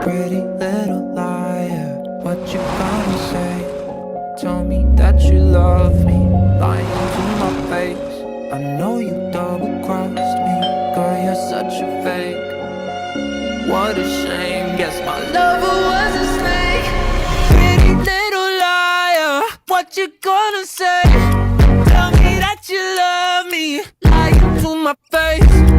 Pretty little liar, what you gonna say? Tell me that you love me, lying to my face. I know you double-crossed me, girl, you're such a fake. What a shame, guess my lover was a snake. Pretty little liar, what you gonna say? Tell me that you love me, lying to my face.